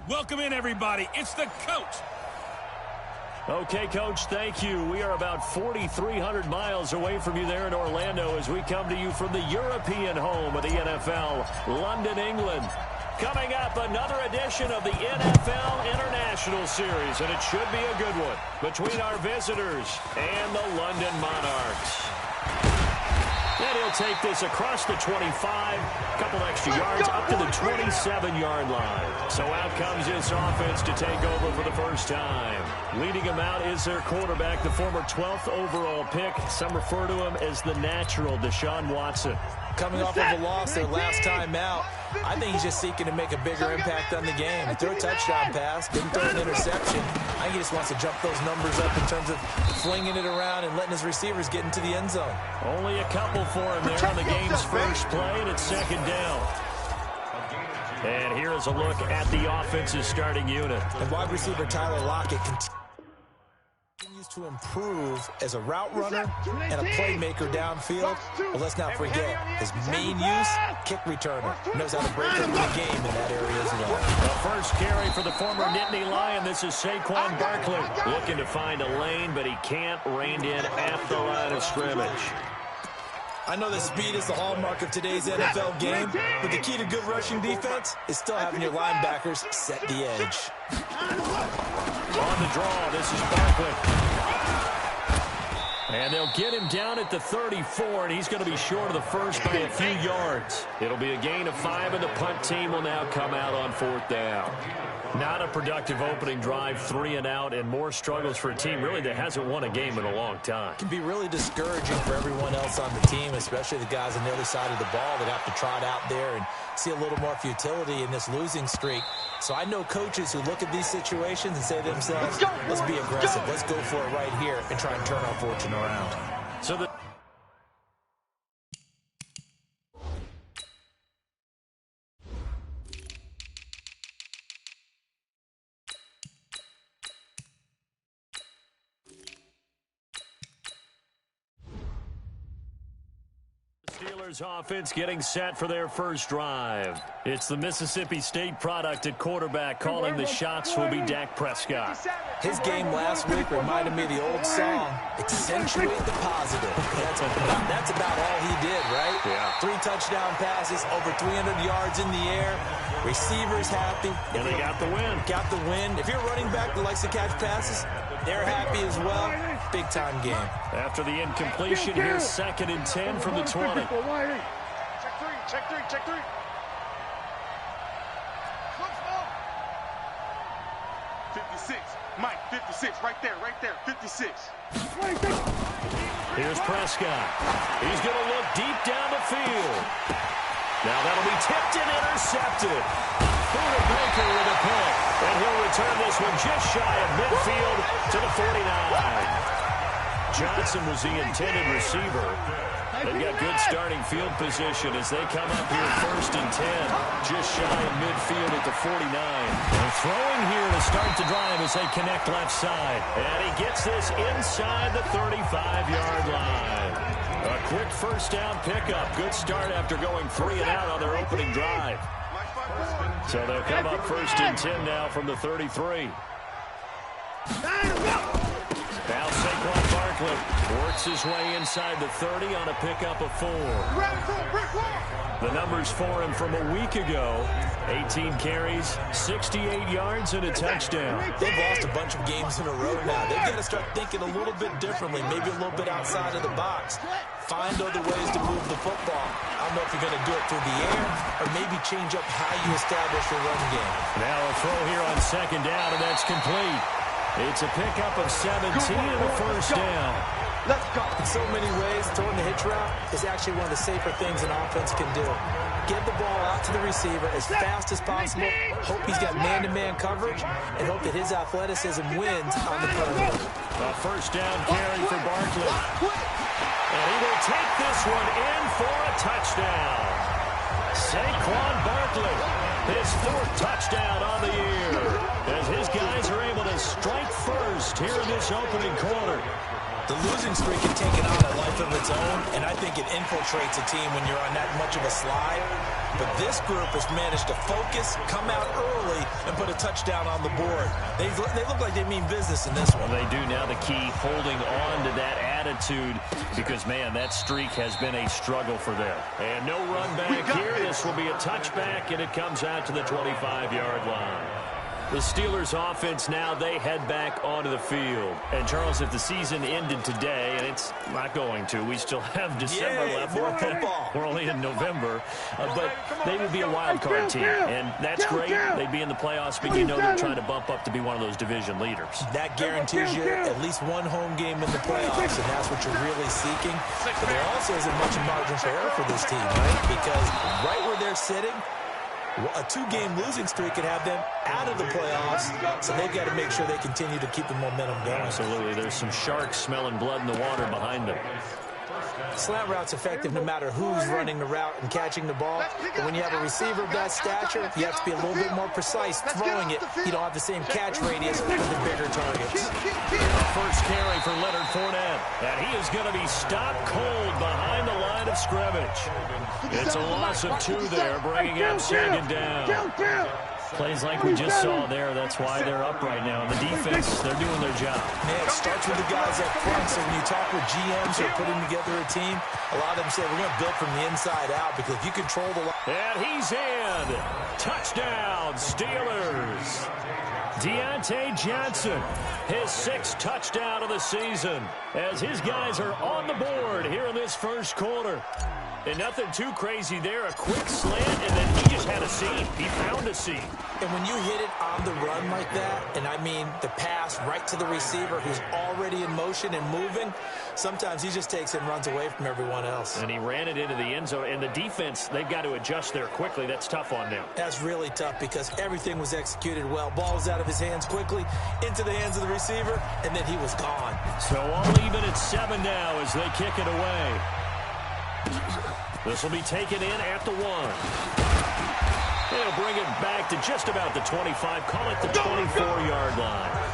Welcome in, everybody. It's the coach. Okay, Coach, thank you. We are about 4,300 miles away from you there in Orlando as we come to you from the European home of the NFL, London, England. Coming up, another edition of the NFL International Series, and it should be a good one between our visitors and the London Monarchs. And he'll take this across the 25, a couple extra yards up to the 27-yard line. So out comes this offense to take over for the first time. Leading him out is their quarterback, the former 12th overall pick. Some refer to him as the natural, Deshaun Watson. Coming off of a loss their last time out, I think he's just seeking to make a bigger impact on the game. He threw a touchdown pass, didn't throw an interception. I think he just wants to jump those numbers up in terms of flinging it around and letting his receivers get into the end zone. Only a couple for him there on the game's first play, and it's second down. And here is a look at the offense's starting unit. And wide receiver Tyler Lockett continues to improve as a route runner and a playmaker downfield. But let's not forget, his main use, kick returner. Knows how to break into the game in that area as well. The first carry for the former Nittany Lion. This is Saquon Barkley. Looking to find a lane, but he can't rein in at the line of scrimmage. I know that speed is the hallmark of today's NFL game, but the key to good rushing defense is still having your linebackers set the edge. On the draw, this is Barkley. And they'll get him down at the 34, and he's going to be short of the first by a few yards. It'll be a gain of 5, and the punt team will now come out on fourth down. Not a productive opening drive, 3 and out, and more struggles for a team really that hasn't won a game in a long time. It can be really discouraging for everyone else on the team, especially the guys on the other side of the ball that have to trot out there and see a little more futility in this losing streak. So I know coaches who look at these situations and say to themselves, let's be aggressive, let's go for it right here and try and turn our fortune around. So the Steelers offense getting set for their first drive. It's the Mississippi State product at quarterback. Calling the shots will be Dak Prescott. His game last week reminded me of the old song, accentuate the positive. That's about all he did, right? Yeah. 3 touchdown passes, over 300 yards in the air. Receivers happy. And they got the win. Got the win. If you're a running back that likes to catch passes, they're happy as well. Big-time game. After the incompletion, here's 2nd and 10 from the 20. Check 3, check 3, check 3. Look, 56. Mike, 56. Right there, 56. Here's Prescott. He's going to look deep down the field. Now that'll be tipped and intercepted. Buda Baker with a pick. And he'll return this one just shy of midfield to the 49. Johnson was the intended receiver. They've got good starting field position as they come up here 1st and 10. Just shy of midfield at the 49. They're throwing here to start the drive as they connect left side. And he gets this inside the 35-yard line. A quick first down pickup. Good start after going 3 and out on their opening drive. So they'll come up 1st and 10 now from the 33. Now Saquon Barkley works his way inside the 30 on a pickup of 4. The numbers for him from a week ago, 18 carries, 68 yards, and a touchdown. They've lost a bunch of games in a row now. They've got to start thinking a little bit differently, maybe a little bit outside of the box. Find other ways to move the football. I don't know if you're going to do it through the air or maybe change up how you establish your run game. Now a throw here on 2nd down, and that's complete. It's a pickup of 17 and a first down. Let's go. In so many ways, throwing the hitch route is actually one of the safer things an offense can do. Get the ball out to the receiver as fast as possible, hope he's got man-to-man coverage, and hope that his athleticism wins on the perimeter. A first down carry for Barkley. And he will take this one in for a touchdown. Saquon Barkley, his 4th touchdown on the year, as his guys are able to strike first here in this opening quarter. The losing streak had taken on a life of its own, and I think it infiltrates a team when you're on that much of a slide. But this group has managed to focus, come out early, and put a touchdown on the board. They look like they mean business in this one. Well, they do now. The key, holding on to that attitude, because, man, that streak has been a struggle for them. And no run back here. This will be a touchback, and it comes out to the 25-yard line. The Steelers offense now, they head back onto the field. And, Charles, if the season ended today, and it's not going to, we still have December left. We're only in November. But they would be a wild card team. And that's great. They'd be in the playoffs, but you know they're trying to bump up to be one of those division leaders. That guarantees you at least one home game in the playoffs, and that's what you're really seeking. But there also isn't much margin for error for this team, right? Because right where they're sitting, a two-game losing streak could have them out of the playoffs, so they've got to make sure they continue to keep the momentum going. Absolutely. There's some sharks smelling blood in the water behind them. Slant route's effective no matter who's running the route and catching the ball. But when you have a receiver of that stature, you have to be a little bit more precise throwing it. You don't have the same catch radius with the bigger targets. First carry for Leonard Fournette. And he is going to be stopped cold behind the line of scrimmage. It's a loss of 2 there, bringing up second down. Plays like we just saw there. That's why they're up right now. And the defense, they're doing their job. Man, it starts with the guys up front. So when you talk with GMs who are putting together a team, a lot of them say we're going to build from the inside out because if you control the line. And he's in. Touchdown, Steelers. Deontay Johnson, his 6th touchdown of the season, as his guys are on the board here in this first quarter. And nothing too crazy there. A quick slant, and then he just had a seam. He found a seam. And when you hit it on the run like that, and I mean the pass right to the receiver who's already in motion and moving, sometimes he just takes it and runs away from everyone else. And he ran it into the end zone. And the defense, they've got to adjust there quickly. That's tough on them. That's really tough because everything was executed well. Ball was out of his hands quickly, into the hands of the receiver, and then he was gone. So all even at 7 now as they kick it away. This will be taken in at the 1. They'll bring it back to just about the 25. Call it the 24-yard line.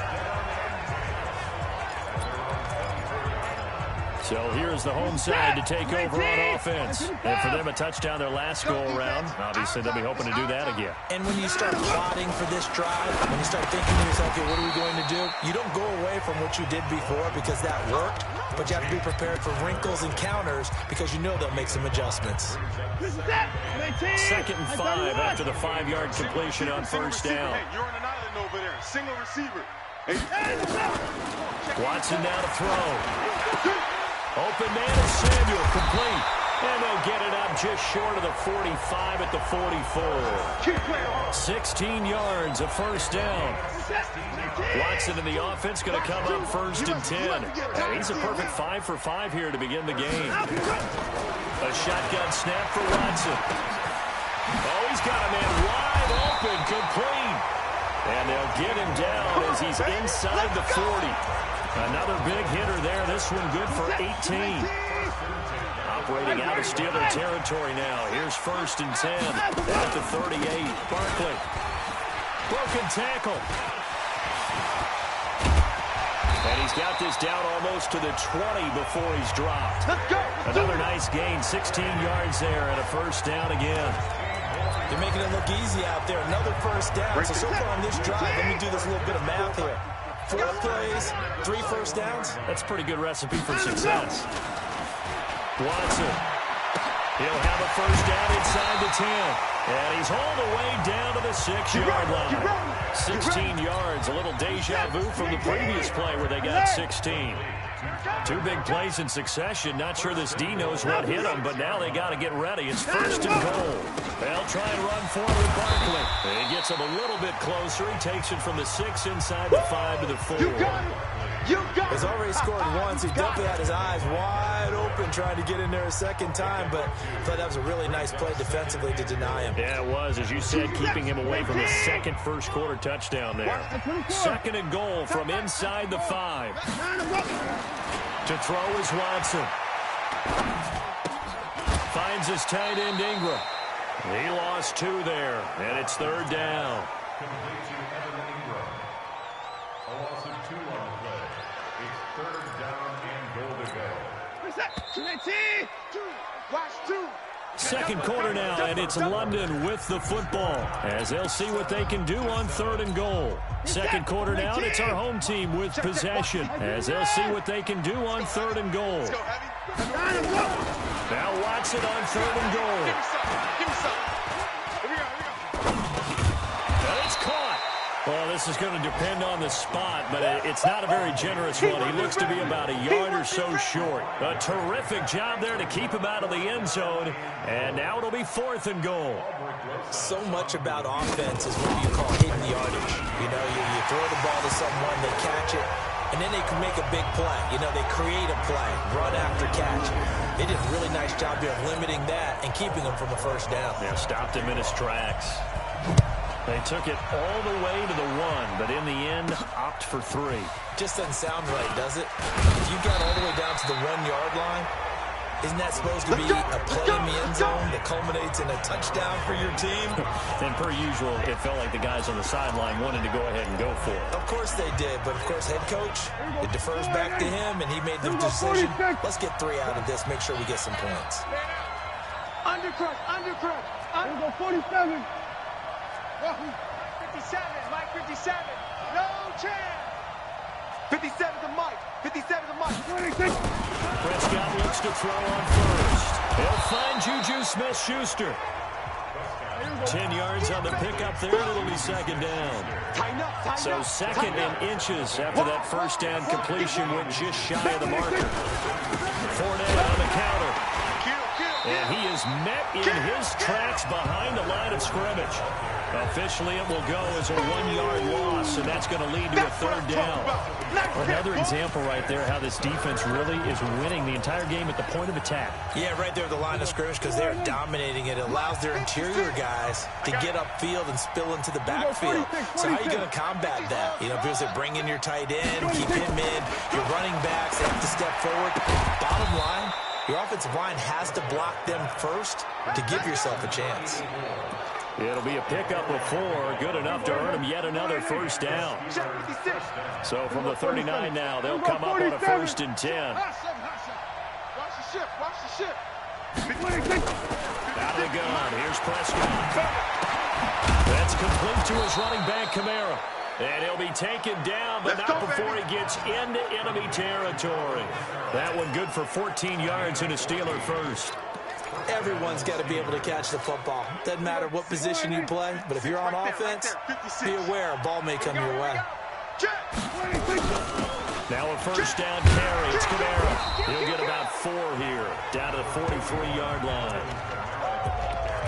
So here's the home side to take over on offense. And for them, a touchdown their last go-around. Obviously, they'll be hoping to do that again. And when you start plotting for this drive, when you start thinking to yourself, okay, what are we going to do? You don't go away from what you did before because that worked, but you have to be prepared for wrinkles and counters because you know they'll make some adjustmants. 2nd and 5 after the 5-yard completion on first down. Hey, you're on an island over there. Single receiver. Watson now to throw. Open man is Samuel, complete. And they'll get it up just short of the 45 at the 44. 16 yards, a first down. Watson in the offense going to come up 1st and 10. And he's a perfect 5 for 5 here to begin the game. A shotgun snap for Watson. Oh, he's got a man wide open, complete. And they'll get him down as he's inside the 40. Another big hitter there. This one good for 18. Operating out of Steeler territory now. Here's 1st and 10 at the 38. Barkley. Broken tackle. And he's got this down almost to the 20 before he's dropped. Another nice gain. 16 yards there and a first down again. They're making it look easy out there. Another first down. So far on this drive, let me do this little bit of math here. 4 plays, 3 first downs. That's a pretty good recipe for success. Watson. He'll have a first down inside the 10. And he's hauled away down to the 6-yard line. 16 yards, a little deja vu from the previous play where they got 16. 2 big plays in succession. Not sure this D knows what hit him, but now they got to get ready. It's 1st and goal. They'll try and run forward Barkley. And he gets him a little bit closer. He takes it from the 6 inside the 5 to the 4. He's already scored once. He definitely had his eyes wide open trying to get in there a second time, but I thought that was a really nice play defensively to deny him. Yeah, it was. As you said, keeping him away from his second first-quarter touchdown there. 2nd and goal from inside the 5. To throw is Watson. Finds his tight end Ingram. He lost 2 there, and it's 3rd down. A loss of 2 on the play. It's 3rd down and Second quarter now, and it's London with the football as they'll see what they can do on 3rd and goal. Second quarter now, and it's our home team with possession as they'll see what they can do on 3rd and goal. Now Watson on 3rd and goal. And it's caught. Well, this is going to depend on the spot, but it's not a very generous one. He looks to be about a yard or so short. A terrific job there to keep him out of the end zone. And now it'll be 4th and goal. So much about offense is what you call hidden yardage. You know, you throw the ball to someone, they catch it, and then they can make a big play. You know, they create a play, run after catch. They did a really nice job there of limiting that and keeping him from a first down. Yeah, stopped him in his tracks. They took it all the way to the 1, but in the end, opt for 3. Just doesn't sound right, does it? If you got all the way down to the 1-yard line, isn't that supposed to be a play in the end zone that culminates in a touchdown for your team? And per usual, it felt like the guys on the sideline wanted to go ahead and go for it. Of course they did, but of course head coach, it defers back to him, and he made the decision. Let's get 3 out of this, make sure we get some points. Undercrush. Under go 47. 57, Mike 57. No chance. 57 to Mike. 57 to Mike. 26. Prescott looks to throw on first. He'll find Juju Smith-Schuster. 10 yards on the pickup there, and it'll be 2nd down. So 2nd and inches after that first down completion went just shy of the marker. Fournette on the counter. And he is met in his tracks behind the line of scrimmage. Officially, it will go as a 1-yard loss, and that's going to lead to a 3rd down. Another example right there how this defense really is winning the entire game at the point of attack. Yeah, right there at the line of scrimmage because they're dominating it. It allows their interior guys to get upfield and spill into the backfield. So how are you going to combat that? You know, if there's bring in your tight end, keep him in, your running backs have to step forward. Bottom line, your offensive line has to block them first to give yourself a chance. It'll be a pickup of 4, good enough to earn them yet another first down. So from the 39 now, they'll come up on a 1st and 10. Watch the ship. Out of the gun, here's Prescott. That's complete to his running back, Kamara. And he'll be taken down, but not before he gets into enemy territory. That one good for 14 yards and a Steeler first. Everyone's got to be able to catch the football. Doesn't matter what position you play, but if you're on offense, be aware a ball may come your way. Now a first down carry. It's Kamara. He'll get about 4 here, down to the 43-yard line.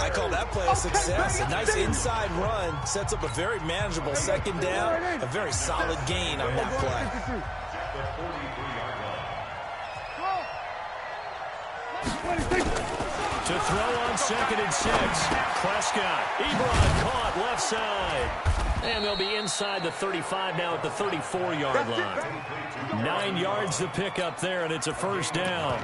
I call that play a success. A nice inside run sets up a very manageable 2nd down, a very solid gain on that play. To throw on 2nd and 6. Prescott. Ebron caught left side. And they'll be inside the 35 now at the 34-yard line. 9 yards to pick up there, and it's a 1st down.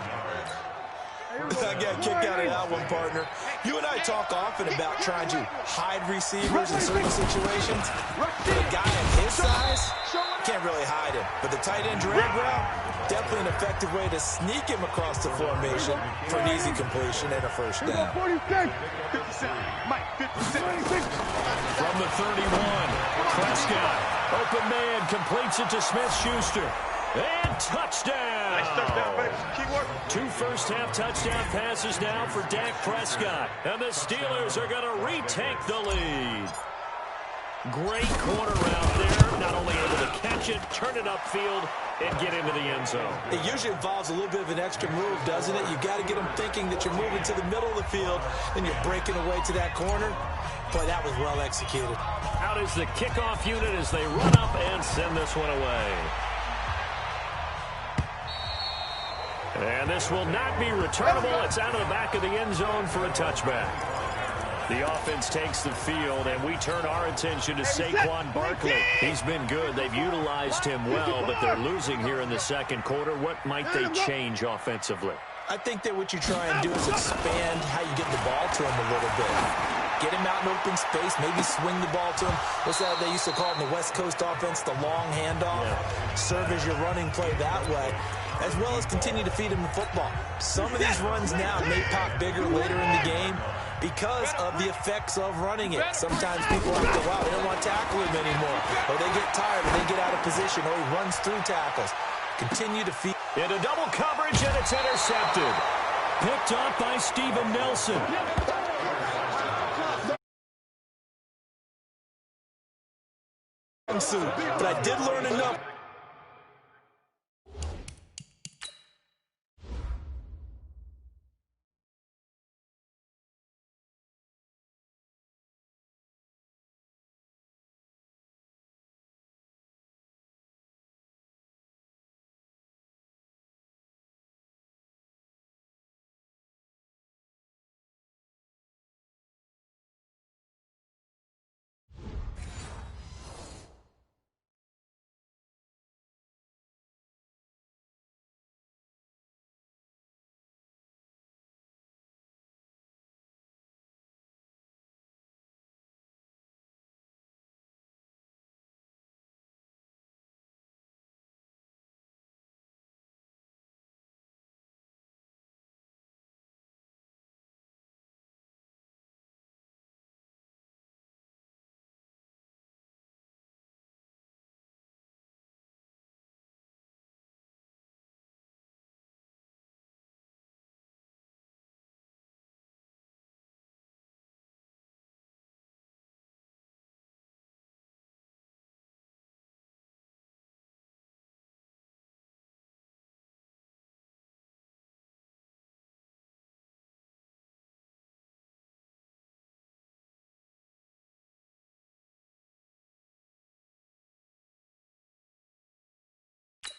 I got a kick out of that one, partner. You and I talk often about trying to hide receivers in certain situations. But a guy of his size can't really hide him. But the tight end drag route, definitely an effective way to sneak him across the formation for an easy completion and a 1st down. 57, Mike 57. From the 31, Prescott. Open man completes it to Smith-Schuster. And touchdown! Nice touchdown, baby. Keep working. 2 first-half touchdown passes now for Dak Prescott. And the Steelers are going to retake the lead. Great corner route there. Not only able to catch it, turn it upfield, and get into the end zone. It usually involves a little bit of an extra move, doesn't it? You've got to get them thinking that you're moving to the middle of the field, and you're breaking away to that corner. Boy, that was well executed. Out is the kickoff unit as they run up and send this one away. And this will not be returnable. It's out of the back of the end zone for a touchback. The offense takes the field, and we turn our attention to Saquon Barkley. He's been good. They've utilized him well, but they're losing here in the 2nd quarter. What might they change offensively? I think that what you try and do is expand how you get the ball to him a little bit. Get him out in open space, maybe swing the ball to him. What's that they used to call it in the West Coast offense, the long handoff? Yeah. Serve as your running play that way, as well as continue to feed him the football. Some of these runs now may pop bigger later in the game because of the effects of running it. Sometimes people have to, wow, they don't want to tackle him anymore. Or they get tired, or they get out of position, or he runs through tackles. Continue to feed. Into double coverage, and it's intercepted. Picked up by Steven Nelson. But I did learn enough.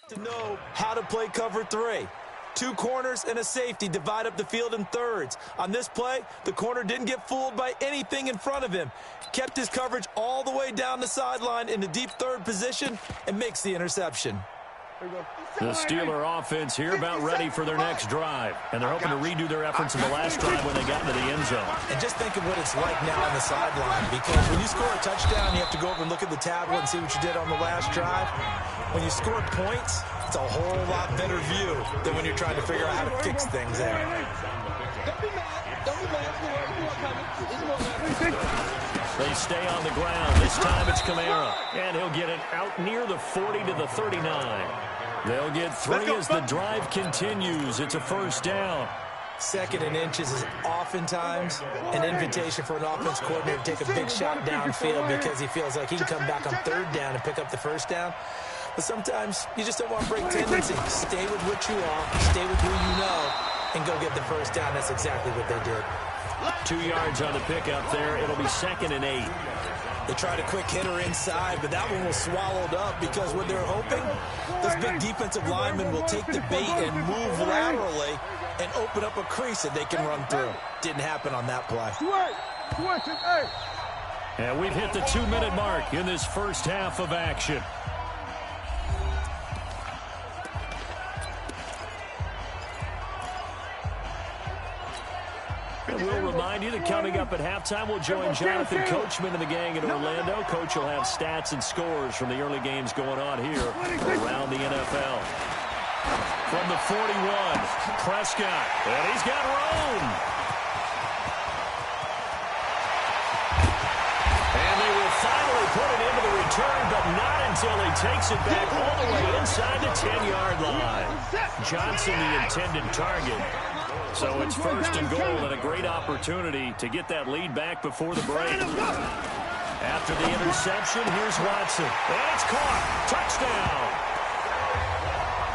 To know how to play cover 3. 2 corners and a safety divide up the field in thirds. On this play, the corner didn't get fooled by anything in front of him. Kept his coverage all the way down the sideline in the deep third position and makes the interception. The Steeler offense here about ready for their next drive. And they're hoping to redo their efforts in the last drive when they got into the end zone. And just think of what it's like now on the sideline, because when you score a touchdown, you have to go over and look at the tablet and see what you did on the last drive. When you score points, it's a whole lot better view than when you're trying to figure out how to fix things there. They stay on the ground. This time it's Kamara. And he'll get it out near the 40 to the 39. They'll get 3 as the drive continues. It's a first down. 2nd and inches is oftentimes an invitation for an offense coordinator to take a big shot downfield because he feels like he can come back on 3rd down and pick up the first down. But sometimes you just don't want to break tendency. Stay with what you are, stay with who you know, and go get the first down. That's exactly what they did. 2 yards on the pickup there. It'll be 2nd and 8. They tried a quick hitter inside, but that one was swallowed up because what they're hoping, those big defensive linemen will take the bait and move laterally and open up a crease that they can run through. Didn't happen on that play. And we've hit the 2-minute mark in this first half of action. And we'll remind you that coming up at halftime, we'll join Jonathan Coachman and the gang in Orlando. Coach will have stats and scores from the early games going on here around the NFL. From the 41, Prescott, and he's got room. And they will finally put it into the return, but not until he takes it back all the way inside the 10-yard line. Johnson, the intended target. So it's 1st and goal and a great opportunity to get that lead back before the break. After the interception, here's Watson. And it's caught. Touchdown.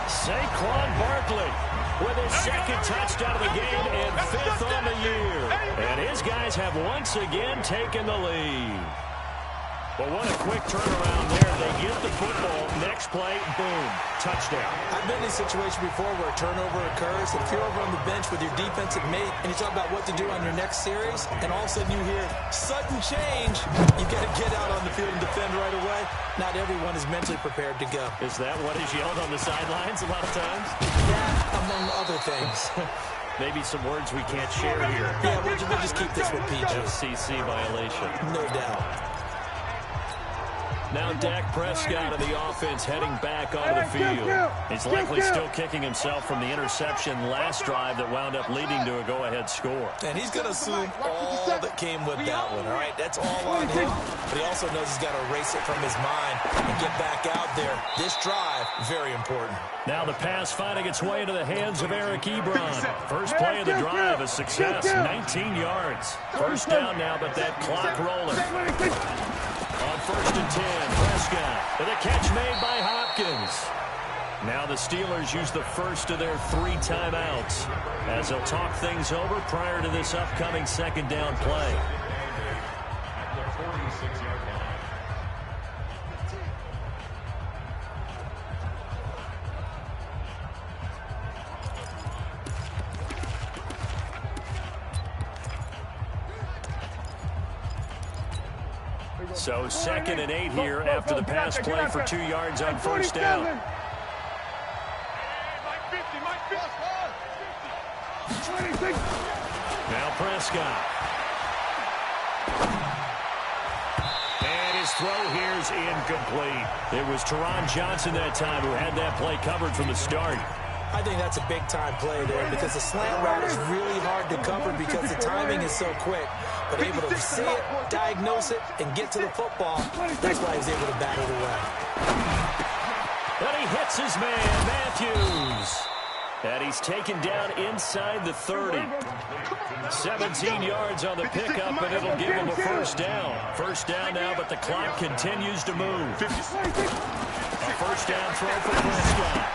Saquon Barkley with his 2nd touchdown of the game and 5th on the year. And his guys have once again taken the lead. Well, what a quick turnaround there. They get the football. Next play, boom, touchdown. I've been in a situation before where a turnover occurs. If you're over on the bench with your defensive mate and you talk about what to do on your next series, and all of a sudden you hear sudden change, you got to get out on the field and defend right away. Not everyone is mentally prepared to go. Is that what is yelled on the sidelines a lot of times? That, among other things. Maybe some words we can't share here. Yeah, we'll just keep this one PG. FCC violation. No doubt. Now Dak Prescott of the offense heading back onto the field. He's likely still kicking himself from the interception last drive that wound up leading to a go-ahead score. And he's going to assume all that came with that one, all right? That's all on him. But he also knows he's got to erase it from his mind and get back out there. This drive, very important. Now the pass finding its way into the hands of Eric Ebron. First play of the drive, a success, 19 yards. First down now, but that clock rolling. On 1st and 10, Prescott with a catch made by Hopkins. Now the Steelers use the first of their 3 timeouts as they'll talk things over prior to this upcoming second down play. So 2nd and 8 here after the pass play for 2 yards on first down. Now Prescott. And his throw here's incomplete. It was Teron Johnson that time who had that play covered from the start. I think that's a big-time play there because the slant route is really hard to cover because the timing is so quick. But able to see it, diagnose it, and get to the football, that's why he's able to bat it away. But he hits his man, Matthews. And he's taken down inside the 30. 17 yards on the pickup, and it'll give him a first down. First down now, but the clock continues to move. A first down throw for Prescott.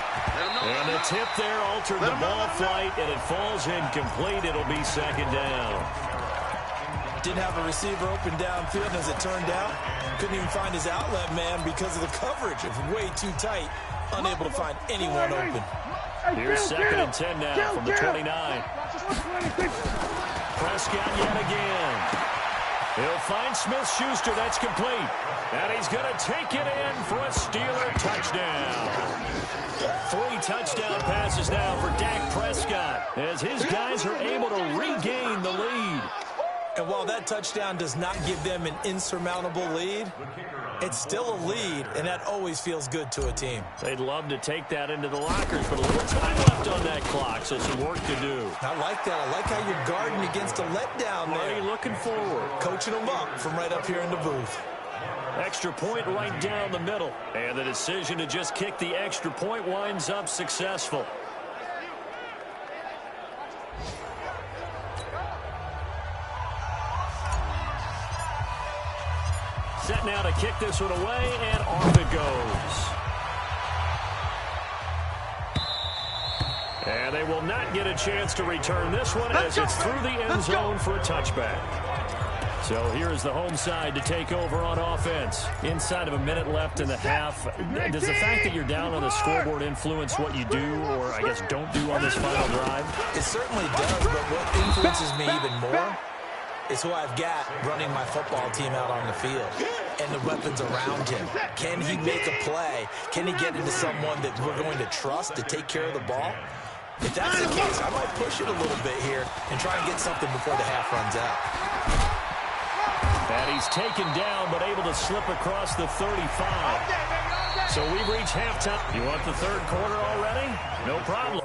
And the tip there altered the ball flight, and it falls incomplete. It'll be second down. Didn't have a receiver open downfield, and as it turned out, couldn't even find his outlet man because of the coverage. It was way too tight, unable to find anyone open. Here's 2nd and 10 now from the 29. Prescott yet again. He'll find Smith-Schuster. That's complete. And he's going to take it in for a Steeler touchdown. 3 touchdown passes now for Dak Prescott as his guys are able to regain the lead. And while that touchdown does not give them an insurmountable lead, it's still a lead, and that always feels good to a team. They'd love to take that into the lockers, but a little time left on that clock, so some work to do. I like that. I like how you're guarding against a letdown there. Marty looking forward. Coaching them up from right up here in the booth. Extra point right down the middle. And the decision to just kick the extra point winds up successful. Set now to kick this one away, and off it goes. And they will not get a chance to return this one as it's through the end zone for a touchback. So here is the home side to take over on offense. Inside of a minute left in the half. Does the fact that you're down on the scoreboard influence what you do, or I guess don't do on this final drive? It certainly does, but what influences me even more is who I've got running my football team out on the field and the weapons around him. Can he make a play? Can he get into someone that we're going to trust to take care of the ball? If that's the case, I might push it a little bit here and try and get something before the half runs out. And he's taken down, but able to slip across the 35. So we've reached halftime. You want the third quarter already? No problem.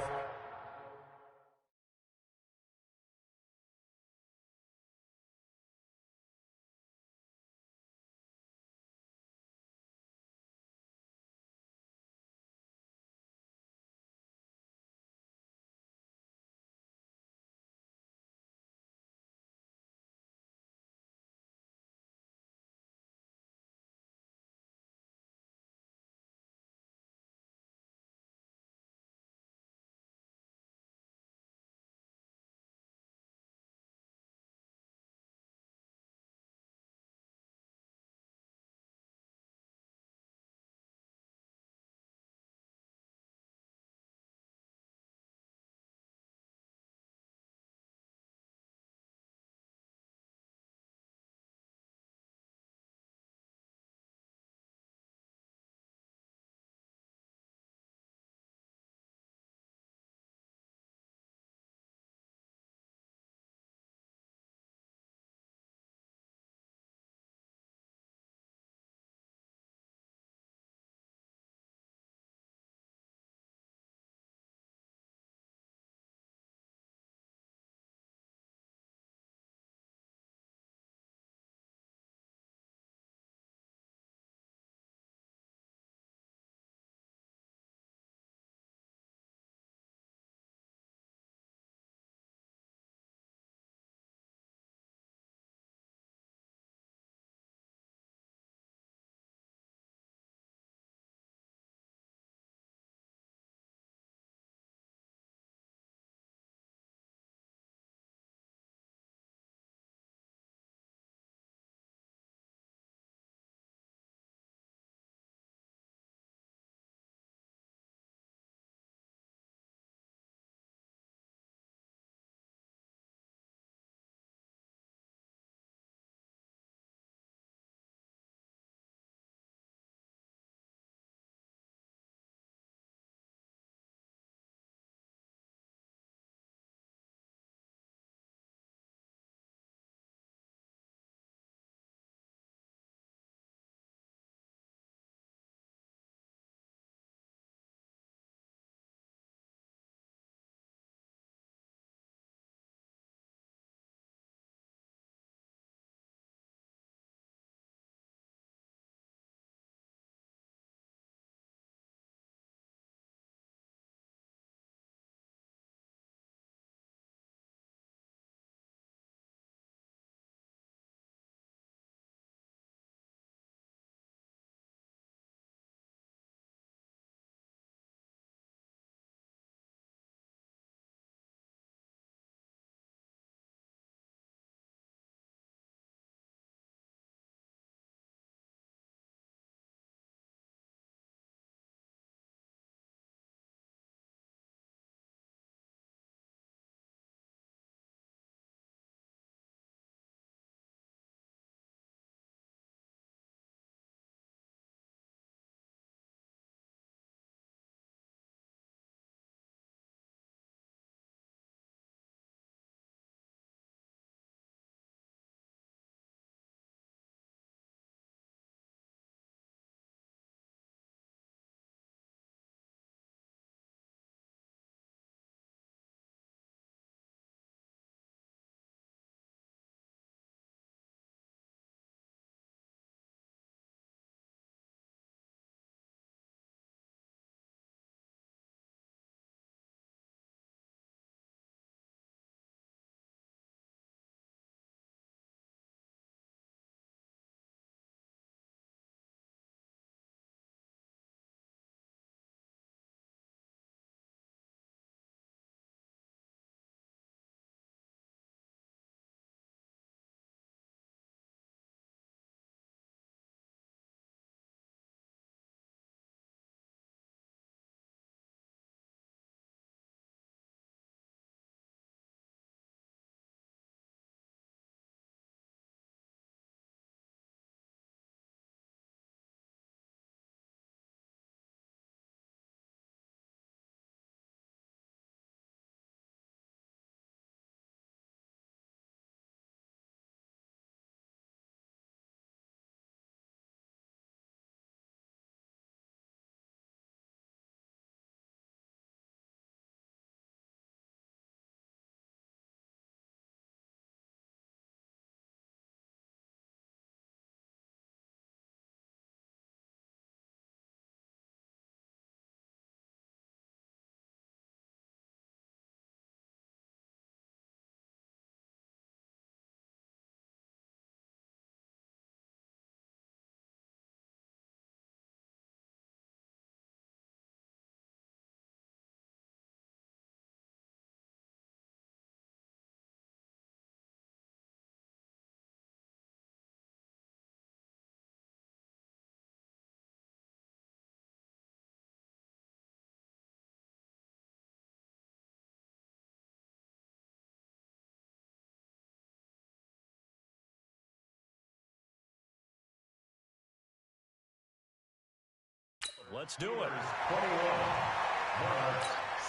Let's do it.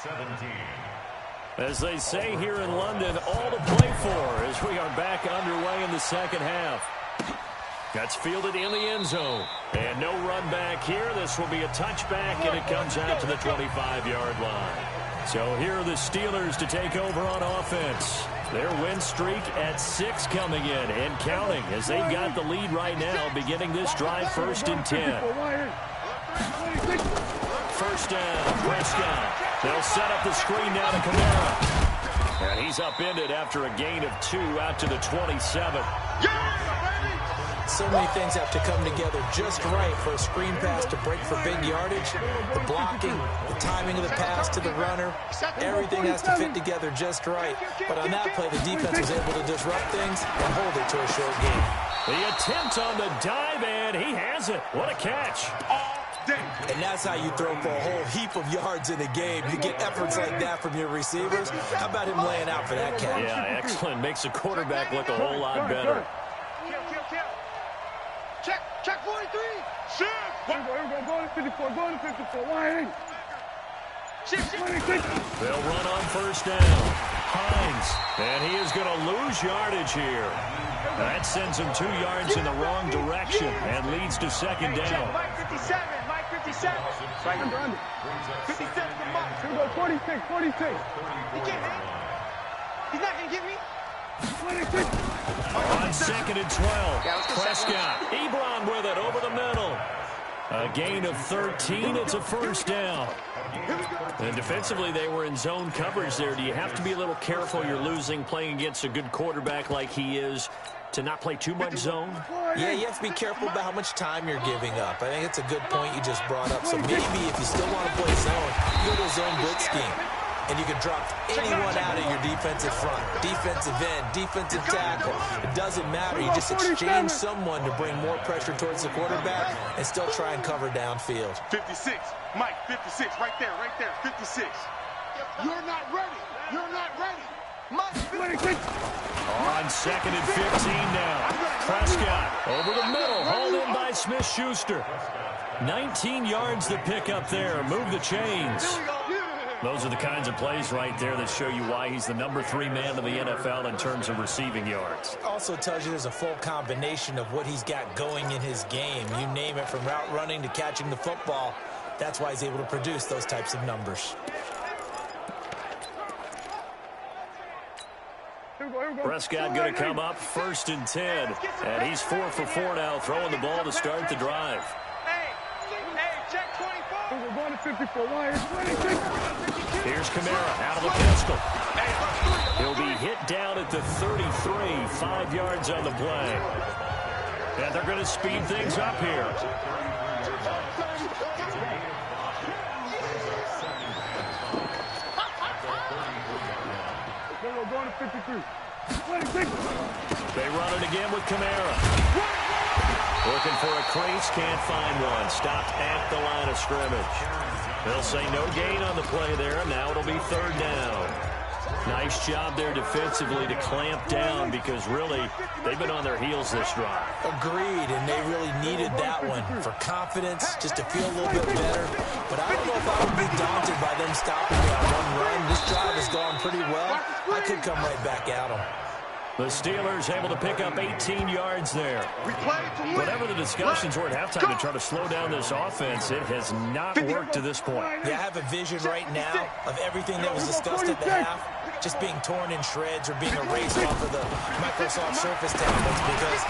17. As they say here in London, all to play for as we are back underway in the second half. That's fielded in the end zone. And no run back here. This will be a touchback, and it comes out to the 25-yard line. So here are the Steelers to take over on offense. Their win streak at 6 coming in and counting as they've got the lead right now, beginning this drive 1st and 10. First down, Prescott. They'll set up the screen down to Kamara. And he's upended after a gain of 2 out to the 27. So many things have to come together just right for a screen pass to break for big yardage. The blocking, the timing of the pass to the runner, everything has to fit together just right. But on that play, the defense was able to disrupt things and hold it to a short game. The attempt on the dive, and he has it. What a catch. And that's how you throw for a whole heap of yards in a game. You get efforts like that from your receivers. How about him laying out for that catch? Yeah, excellent. Makes the quarterback look a whole lot better. Check 43. Shift. Go to 54. Go to 54. Why? Shift. They'll run on first down. Hines. And he is going to lose yardage here. That sends him 2 yards in the wrong direction and leads to second down. Mike 57. Mike 57. Right under. 57 to Mike. Here we go. 46. 46. He can't hit. He's not going to get me. 26. On 2nd and 12, Prescott. Ebron with it over the middle. A gain of 13. It's a first down. And defensively, they were in zone coverage there. Do you have to be a little careful? You're losing playing against a good quarterback like he is to not play too much zone? Yeah, you have to be careful about how much time you're giving up. I think it's a good point you just brought up. So maybe if you still want to play zone, you go to a zone blitz scheme. And you can drop anyone out of your defensive front, defensive end, defensive tackle. It doesn't matter. You just exchange someone to bring more pressure towards the quarterback and still try and cover downfield. 56. Mike, 56. Right there. 56. You're not ready. Mike, 56. On 2nd and 15 now. Prescott over the middle, hauled in by Smith-Schuster. 19 yards to pick up there. Move the chains. Those are the kinds of plays right there that show you why he's the number 3 man in the NFL in terms of receiving yards. Also tells you there's a full combination of what he's got going in his game. You name it, from route running to catching the football. That's why he's able to produce those types of numbers. Prescott going to come up 1st and 10. And he's 4 for 4 now, throwing the ball to start the drive. We're going to 54. Why? 26. Here's Kamara out of the pistol. He'll be hit down at the 33, 5 yards on the play. And they're going to speed things up here. We're going to 53. 26. They run it again with Kamara. Looking for a crease, can't find one. Stopped at the line of scrimmage. They'll say no gain on the play there. Now it'll be 3rd down. Nice job there defensively to clamp down because really they've been on their heels this drive. Agreed, and they really needed that one for confidence, just to feel a little bit better. But I don't know if I would be daunted by them stopping that one run. This drive has gone pretty well. I could come right back at them. The Steelers able to pick up 18 yards there. Whatever the discussions were at halftime to try to slow down this offense, it has not worked to this point. Yeah, I have a vision right now of everything that was discussed at the half just being torn in shreds or being erased off of the Microsoft Surface tablets because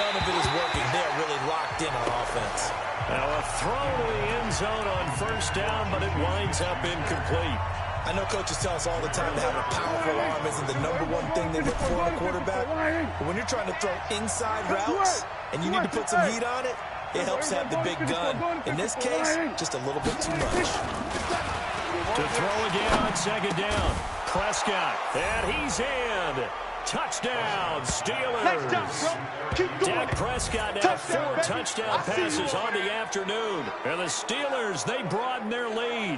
none of it is working. They're really locked in on offense. Now a throw to the end zone on first down, but it winds up incomplete. I know coaches tell us all the time to have a powerful arm isn't the #1 thing they look for in a quarterback. But when you're trying to throw inside routes and you need to put some heat on it, it helps to have the big gun. In this case, just a little bit too much. To throw again on 2nd down. Prescott, and he's in. Touchdown, Steelers. Dak Prescott now 4 touchdown passes on the afternoon. And the Steelers, they broaden their lead.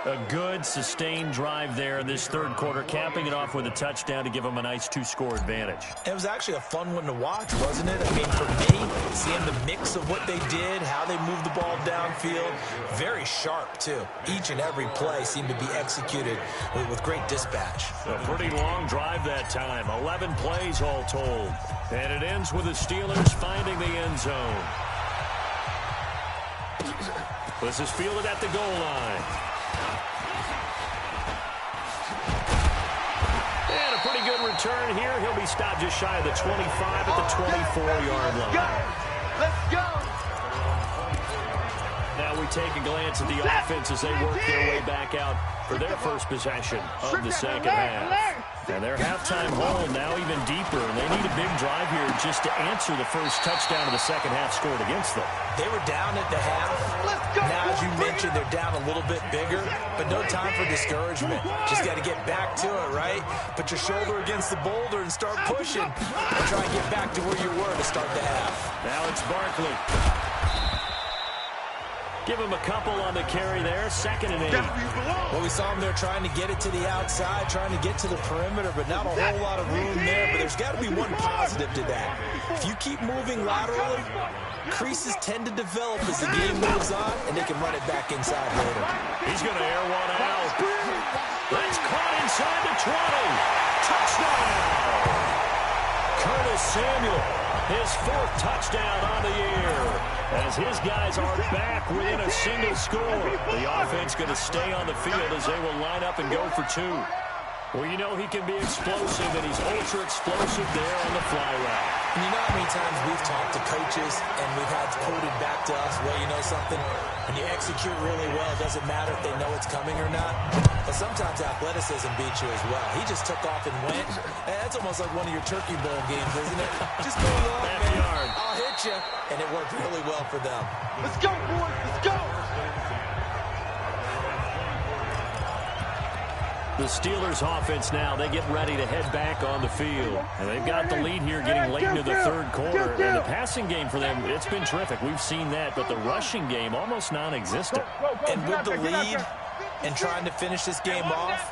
A good, sustained drive there in this third quarter, capping it off with a touchdown to give them a nice 2-score advantage. It was actually a fun one to watch, wasn't it? I mean, for me, seeing the mix of what they did, how they moved the ball downfield, very sharp, too. Each and every play seemed to be executed with great dispatch. A pretty long drive that time, 11 plays all told. And it ends with the Steelers finding the end zone. This is fielded at the goal line. And a pretty good return here. He'll be stopped just shy of the 25 at the 24-yard line. Let's go. Now we take a glance at the offense as they work their way back out for their first possession of the second half. And their halftime hold now even deeper, and they need a big drive here just to answer the first touchdown of the second half scored against them. They were down at the half. Now, as you mentioned, they're down a little bit bigger, but no time for discouragement. Just got to get back to it, right? Put your shoulder against the boulder and start pushing, and try and get back to where you were to start the half. Now it's Barkley. Give him a couple on the carry there, 2nd and 8. Well, we saw him there trying to get it to the outside, trying to get to the perimeter, but not a whole lot of room there. But there's got to be one positive to that. If you keep moving laterally, creases tend to develop as the game moves on, and they can run it back inside later. He's going to air one out. That's caught inside the 20. Touchdown! Curtis Samuel, his 4th touchdown on the year. As his guys are back within a single score. The offense going to stay on the field as they will line up and go for 2. Well, you know he can be explosive, and he's ultra explosive there on the fly route. And you know how many times we've talked to coaches and we've had quoted back to us, well, you know something? When you execute really well, it doesn't matter if they know it's coming or not. But sometimes athleticism beats you as well. He just took off and went. And that's almost like one of your Turkey Bowl games, isn't it? Just go along, man. I'll hit you. And it worked really well for them. Let's go, boys. Let's go. The Steelers offense now, they get ready to head back on the field. And they've got the lead here getting late into the third quarter. And the passing game for them, it's been terrific. We've seen that, but the rushing game almost non-existent. And with the lead and trying to finish this game off,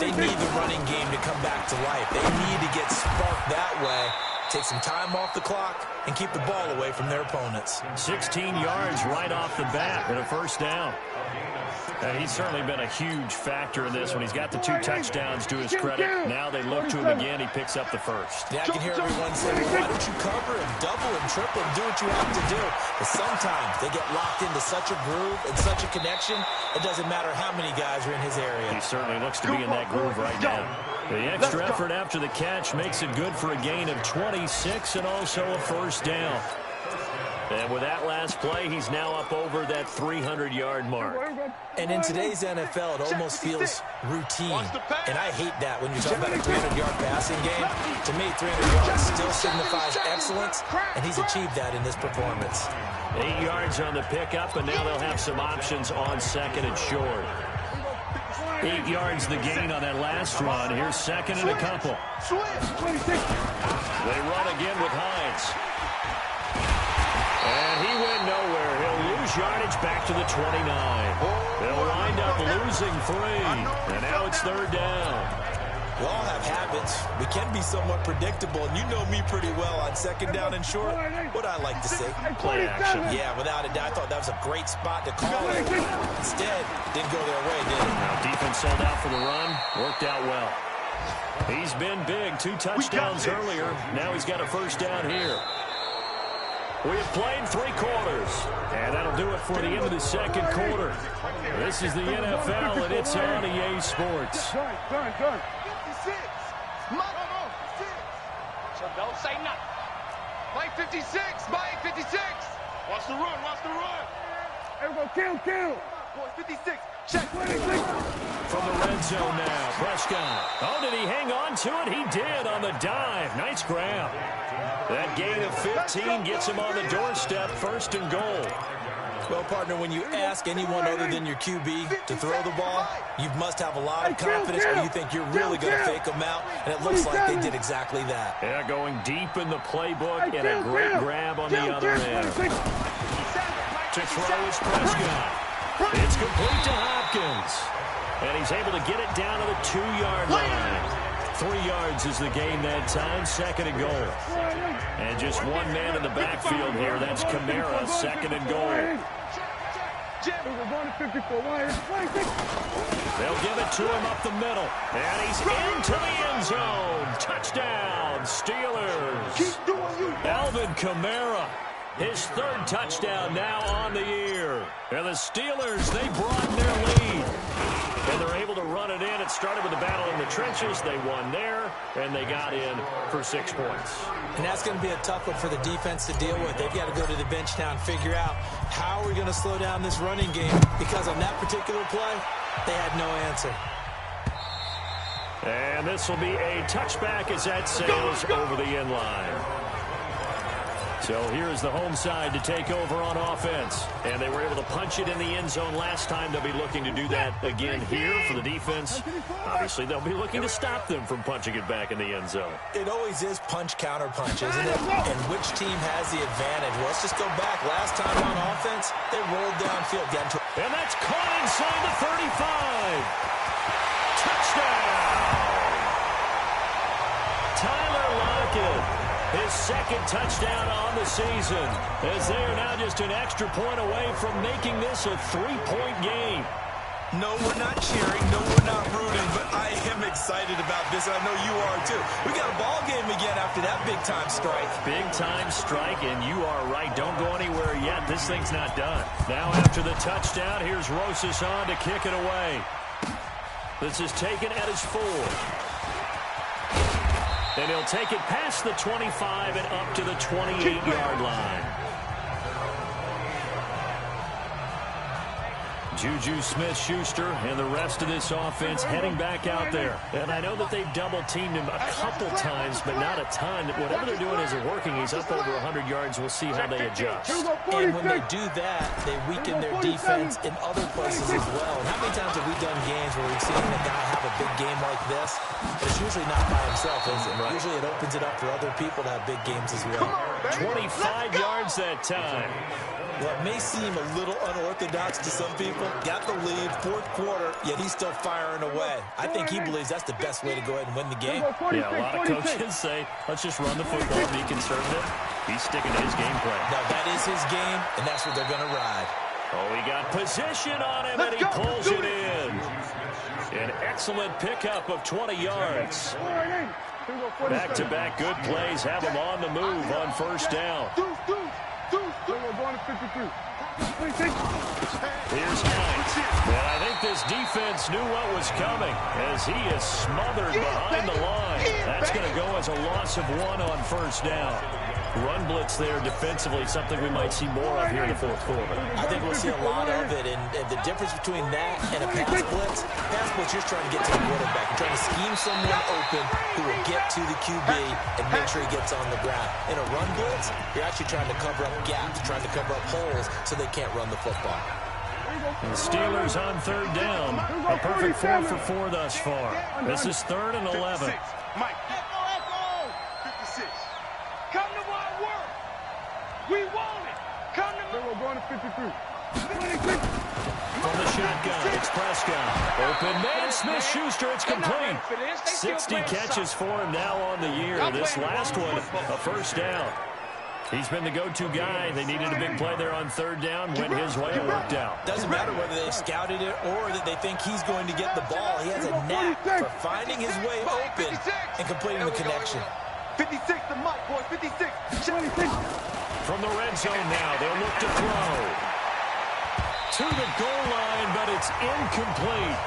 they need the running game to come back to life. They need to get sparked that way, take some time off the clock, and keep the ball away from their opponents. 16 yards right off the bat and a first down. And he's certainly been a huge factor in this when he's got the 2 touchdowns to his credit. Now they look to him again. He picks up the first. Yeah, I can hear everyone saying, why don't you cover him, double him, triple him, do what you have to do. But sometimes they get locked into such a groove and such a connection, it doesn't matter how many guys are in his area. He certainly looks to be in that groove right now. The extra effort after the catch makes it good for a gain of 26 and also a first down. And with that last play, he's now up over that 300-yard mark. And in today's NFL, it almost feels routine. And I hate that when you're talking about a 300-yard passing game. To me, 300 yards still signifies excellence, and he's achieved that in this performance. 8 yards on the pickup, and now they'll have some options on 2nd and short. 8 yards the gain on that last run. Here's 2nd and a couple. They run again with Hines. And he went nowhere. He'll lose yardage back to the 29. They'll wind up losing 3. And now it's 3rd down. We all have habits. We can be somewhat predictable, and you know me pretty well on 2nd down and short. What I like to say? Play action. Yeah, without a doubt. I thought that was a great spot to call it. Instead, didn't go their way, did it? Now defense sold out for the run. Worked out well. He's been big. 2 touchdowns earlier. Now he's got a first down here. We have played 3 quarters, and that'll do it for the end of the second quarter. This is the NFL, and it's on EA Sports. Done. 56. So don't say nothing. Mike 56. Mike 56. Watch the run. Everyone kill. Boy, 56. Check. From the red zone now, Prescott. Oh, did he hang on to it? He did on the dive. Nice grab. That gain of 15 gets him on the doorstep, 1st and goal. Well, partner, when you ask anyone other than your QB to throw the ball, you must have a lot of confidence when you think you're really going to fake them out, and it looks like they did exactly that. Yeah, going deep in the playbook and a great grab on the other end. To throw is Prescott. It's complete to Hopkins. And he's able to get it down to the 2-yard line. 3 yards is the gain that time, 2nd and goal. And just one man in the backfield here. That's Kamara, 2nd and goal. They'll give it to him up the middle. And he's into the end zone. Touchdown, Steelers. Alvin Kamara, his 3rd touchdown now on the year. And the Steelers, they broaden their lead. And they're able to run it in. It started with a battle in the trenches. They won there, and they got in for 6 points. And that's going to be a tough one for the defense to deal with. They've got to go to the bench now and figure out how are we going to slow down this running game, because on that particular play, they had no answer. And this will be a touchback as that sails over the end line. So here's the home side to take over on offense. And they were able to punch it in the end zone last time. They'll be looking to do that again here for the defense. Obviously, they'll be looking to stop them from punching it back in the end zone. It always is punch, counter punch, isn't it? And which team has the advantage? Well, let's just go back. Last time on offense, they rolled downfield. And that's caught inside the 35. Touchdown! Tyler Lockett. His 2nd touchdown on the season, as they are now just an extra point away from making this a 3-point game. No, we're not cheering. No, we're not rooting, but I am excited about this. I know you are, too. We got a ball game again after that big-time strike. Big-time strike, and you are right. Don't go anywhere yet. This thing's not done. Now after the touchdown, here's Rosas on to kick it away. This is taken at his 4. And he'll take it past the 25 and up to the 28-yard line. Juju Smith-Schuster and the rest of this offense heading back out there. And I know that they've double-teamed him a couple times, but not a ton. Whatever they're doing isn't working. He's up over 100 yards. We'll see how they adjust. And when they do that, they weaken their defense in other places as well. And how many times have we done games where we've seen a guy have a big game like this? But it's usually not by himself, is it? Right. Usually it opens it up for other people to have big games as well. 25 yards that time. Well, it may seem a little unorthodox to some people. Got the lead, 4th quarter, yet he's still firing away. I think he believes that's the best way to go ahead and win the game. Yeah, a lot of coaches say, let's just run the football, be conservative. He's sticking to his game plan. Now, that is his game, and that's what they're going to ride. Oh, he got position on him, and he pulls it in. An excellent pickup of 20 yards. Back-to-back good plays have him on the move on 1st down. Here's Hines. And I think this defense knew what was coming as he is smothered behind the line. That's going to go as a loss of 1 on 1st down. Run blitz there defensively, something we might see more of here in the 4th quarter. I think we'll see a lot of it, and the difference between that and a pass blitz, you're just trying to get to the quarterback. You're trying to scheme someone open who will get to the QB and make sure he gets on the ground. In a run blitz, you're actually trying to cover up gaps, trying to cover up holes so they can't run the football. And the Steelers on 3rd down. A perfect 4 for 4 thus far. This is 3rd and 11. Mike. Echo, 56. Come to my work. We want it. Come to my... We're going to 53. 26. From the shotgun, it's Prescott. Open man, Smith-Schuster, it's complete. 60 catches for him now on the year. This last one, a 1st down. He's been the go-to guy. They needed a big play there on 3rd down. Went his way and worked out. Doesn't matter whether they scouted it or that they think he's going to get the ball. He has a knack for finding his way open and completing the connection. 56 to Mike, boys. 56. 26. From the red zone now, they'll look to throw. To the goal line, but it's incomplete.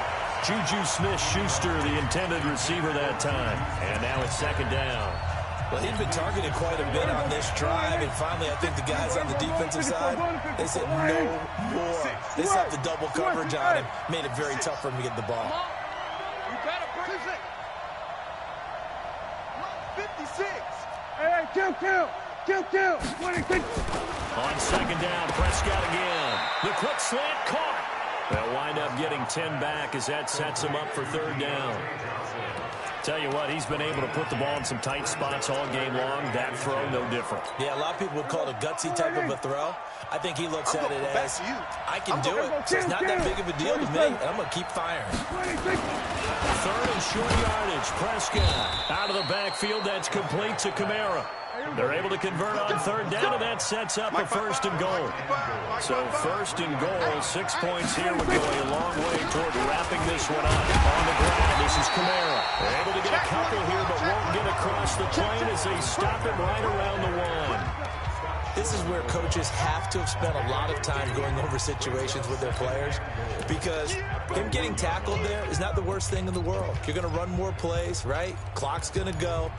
Juju Smith-Schuster, the intended receiver that time. And now it's 2nd down. Well, he'd been targeted quite a bit on this drive, and finally I think the guys on the defensive side, they said no more. They set the double coverage on him, made it very tough for him to get the ball. You gotta bring it. 56. Hey, kill. 26. On 2nd down, Prescott again. The quick slant caught. They'll wind up getting 10 back as that sets them up for 3rd down. Tell you what, he's been able to put the ball in some tight spots all game long. That throw, no different. Yeah, a lot of people would call it a gutsy type of a throw. I think he looks at it as, I can do it, so it's not that big of a deal to me, and I'm going to keep firing. Third and short yardage. Prescott out of the backfield. That's complete to Kamara. They're able to convert on third down, and that sets up a first and goal. So first and goal, 6 points here would go a long way toward wrapping this one up. On the ground, this is Kamara. They're able to get a couple here, but won't get across the plane as they stop it right around the one. This is where coaches have to have spent a lot of time going over situations with their players, because him getting tackled there is not the worst thing in the world. You're going to run more plays, right? Clock's going to go.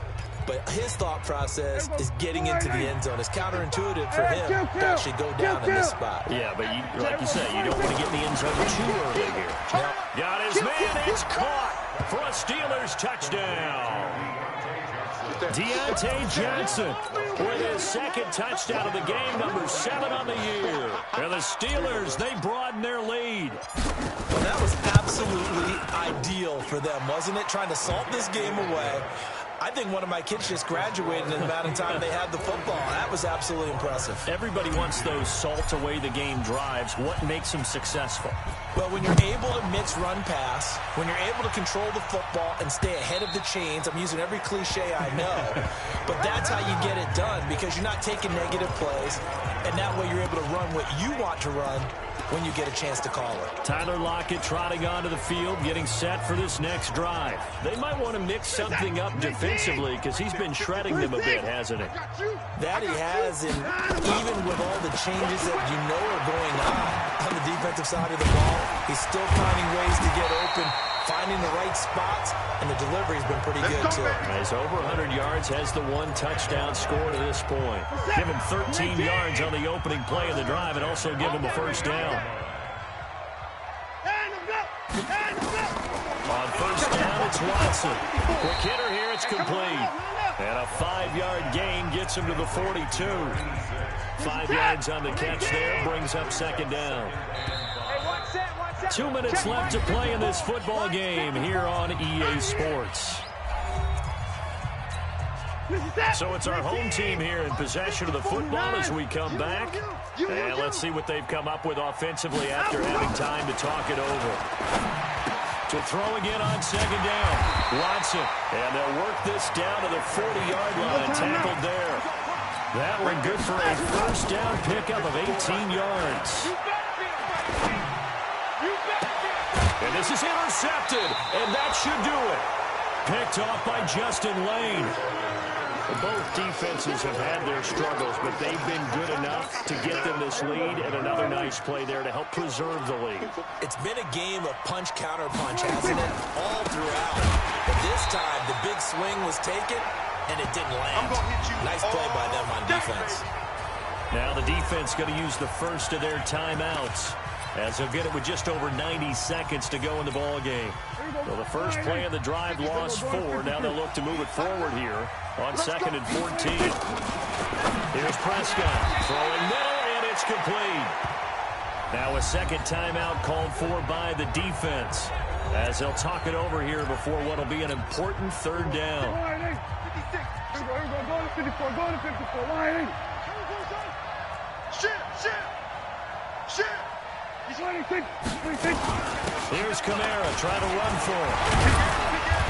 But his thought process is getting into the end zone. It's counterintuitive for him to actually go down in this spot. Yeah, but like you say, you don't want to get in the end zone too early here. Yep. Got his man. It's caught for a Steelers touchdown. Deontay Johnson with his second touchdown of the game, number 7 on the year. And the Steelers, they broaden their lead. Well, that was absolutely ideal for them, wasn't it? Trying to salt this game away. I think one of my kids just graduated in the amount of time they had the football. That was absolutely impressive. Everybody wants those salt-away-the-game drives. What makes them successful? Well, when you're able to mix run pass, when you're able to control the football and stay ahead of the chains, I'm using every cliche I know, but that's how you get it done, because you're not taking negative plays, and that way you're able to run what you want to run when you get a chance to call it. Tyler Lockett trotting onto the field, getting set for this next drive. They might want to mix something up defensively because he's been shredding them a bit, hasn't he? That he has, and even with all the changes that you know are going on the defensive side of the ball, he's still finding ways to get open, finding the right spots, and the delivery's been pretty good, too. He's over 100 yards, has the 1 touchdown score to this point. Give him 13 yards on the opening play of the drive and also give him a first down. On first down, it's Watson. Quick hitter here, it's complete. And a 5-yard gain gets him to the 42. 5 yards on the catch there, brings up second down. 2 minutes left to play in this football game here on EA Sports. So it's our home team here in possession of the football as we come back. And let's see what they've come up with offensively after having time to talk it over. To throw again on second down. Watson. And they'll work this down to the 40-yard line. Tackled there. That one good for a first down pickup of 18 yards. And this is intercepted. And that should do it. Picked off by Justin Lane. Both defenses have had their struggles, but they've been good enough to get them this lead, and another nice play there to help preserve the lead. It's been a game of punch-counter-punch, hasn't it? All throughout. But this time, the big swing was taken, and it didn't land. Nice play by them on defense. Now the defense going to use the first of their timeouts, as they'll get it with just over 90 seconds to go in the ball game. So the first play of the drive lost 4. Now they'll look to move it forward here on 2nd and 14. Here's Prescott throwing middle, and it's complete. Now a second timeout called for by the defense, as they'll talk it over here before what will be an important third down. 54, go to 54, line 80. Shit. 26. Here's Kamara trying to run for him.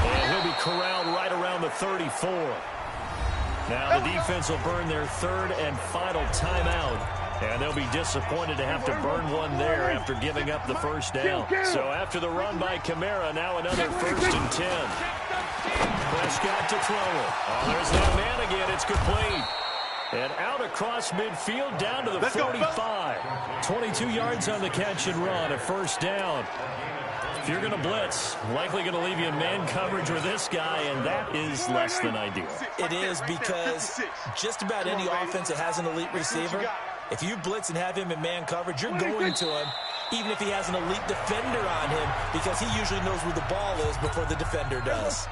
And he'll be corralled right around the 34. Now the defense will burn their third and final timeout. And they'll be disappointed to have to burn one there after giving up the first down. So after the run by Kamara, now another 1st and 10. Prescott to throw it. Oh, there's that man again. It's complete. And out across midfield down to the 45. 22 yards on the catch and run, a first down. If you're going to blitz, likely going to leave you in man coverage with this guy, and that is less than ideal. It is, because just about any offense that has an elite receiver, if you blitz and have him in man coverage, you're going to him, even if he has an elite defender on him, because he usually knows where the ball is before the defender does.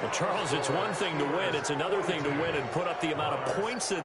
Well, Charles, it's one thing to win. It's another thing to win and put up the amount of points that